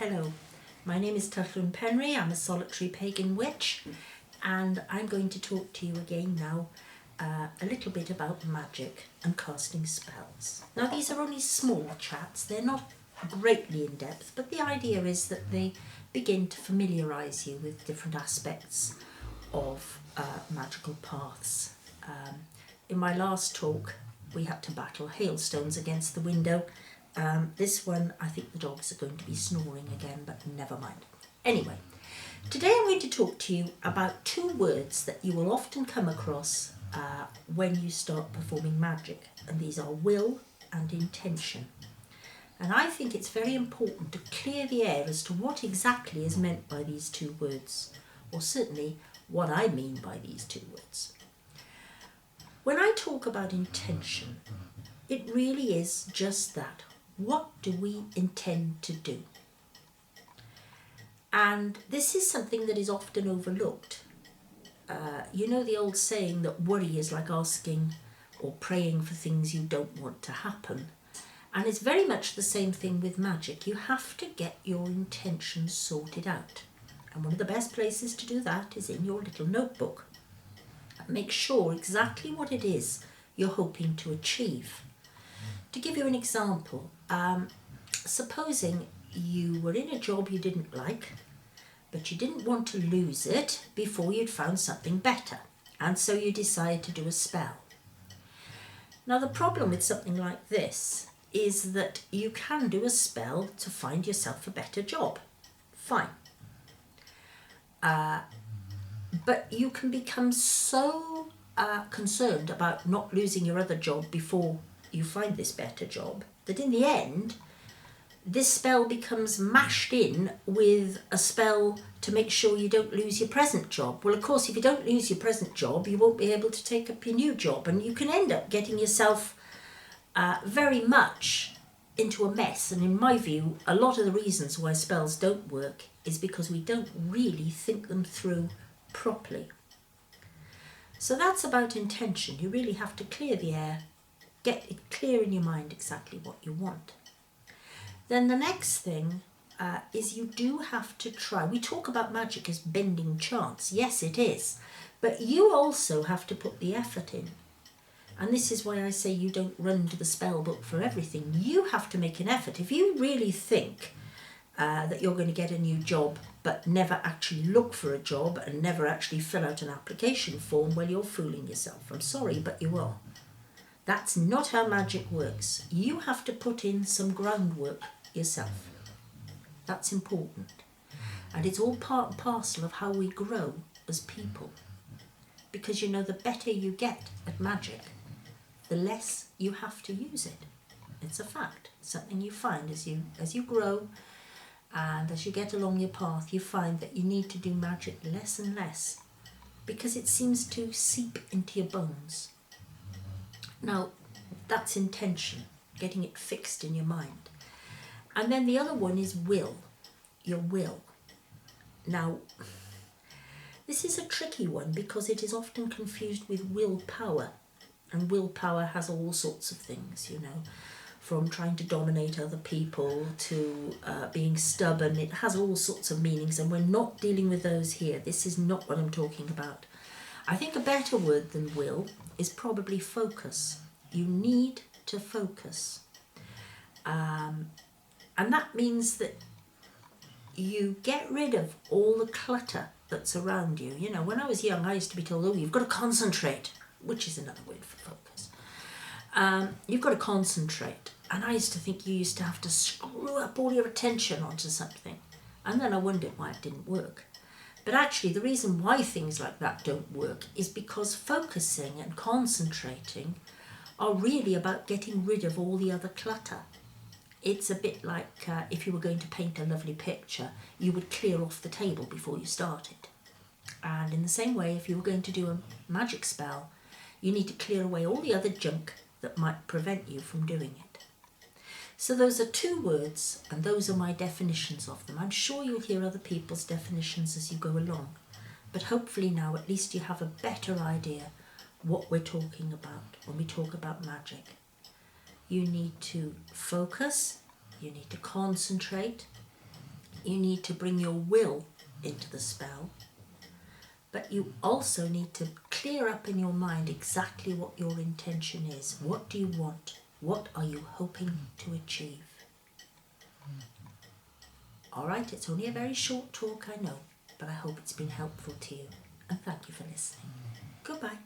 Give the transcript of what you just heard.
Hello, my name is Tylluan Penry. I'm a solitary pagan witch, and I'm going to talk to you again now a little bit about magic and casting spells. Now these are only small chats, they're not greatly in depth, but the idea is that they begin to familiarise you with different aspects of magical paths. In my last talk we had to battle hailstones against the window. This one, I think the dogs are going to be snoring again, but never mind. Anyway, today I'm going to talk to you about two words that you will often come across when you start performing magic, and these are will and intention. And I think it's very important to clear the air as to what exactly is meant by these two words, or certainly what I mean by these two words. When I talk about intention, it really is just that. What do we intend to do? And this is something that is often overlooked. You know the old saying that worry is like asking or praying for things you don't want to happen. And it's very much the same thing with magic. You have to get your intentions sorted out. And one of the best places to do that is in your little notebook. Make sure exactly what it is you're hoping to achieve. To give you an example, supposing you were in a job you didn't like, but you didn't want to lose it before you'd found something better, and so you decide to do a spell. Now the problem with something like this is that you can do a spell to find yourself a better job. Fine. But you can become so concerned about not losing your other job before you find this better job that in the end this spell becomes mashed in with a spell to make sure you don't lose your present job. Well, of course, if you don't lose your present job, you won't be able to take up your new job, and you can end up getting yourself very much into a mess. And in my view, a lot of the reasons why spells don't work is because we don't really think them through properly. So that's about intention. You really have to clear the air, get it clear in your mind exactly what you want. Then the next thing is you do have to try. We talk about magic as bending chance. Yes, it is. But you also have to put the effort in. And this is why I say you don't run to the spell book for everything. You have to make an effort. If you really think that you're going to get a new job but never actually look for a job and never actually fill out an application form, well, you're fooling yourself. I'm sorry, but you are. That's not how magic works. You have to put in some groundwork yourself. That's important. And it's all part and parcel of how we grow as people. Because you know, the better you get at magic, the less you have to use it. It's a fact. It's something you find as you grow and as you get along your path, you find that you need to do magic less and less because it seems to seep into your bones. Now, that's intention, getting it fixed in your mind. And then the other one is will, your will. Now, this is a tricky one because it is often confused with willpower. And willpower has all sorts of things, you know, from trying to dominate other people to being stubborn. It has all sorts of meanings, and we're not dealing with those here. This is not what I'm talking about. I think a better word than will is probably focus. You need to focus. And that means that you get rid of all the clutter that's around you. You know, when I was young, I used to be told, oh, you've got to concentrate, which is another word for focus. You've got to concentrate. And I used to think you used to have to screw up all your attention onto something. And then I wondered why it didn't work. But actually, the reason why things like that don't work is because focusing and concentrating are really about getting rid of all the other clutter. It's a bit like if you were going to paint a lovely picture, you would clear off the table before you started. And in the same way, if you were going to do a magic spell, you need to clear away all the other junk that might prevent you from doing it. So those are two words, and those are my definitions of them. I'm sure you'll hear other people's definitions as you go along, but hopefully now at least you have a better idea what we're talking about when we talk about magic. You need to focus, you need to concentrate, you need to bring your will into the spell, but you also need to clear up in your mind exactly what your intention is. What do you want? What are you hoping to achieve? All right, it's only a very short talk, I know, but I hope it's been helpful to you. And thank you for listening. Goodbye.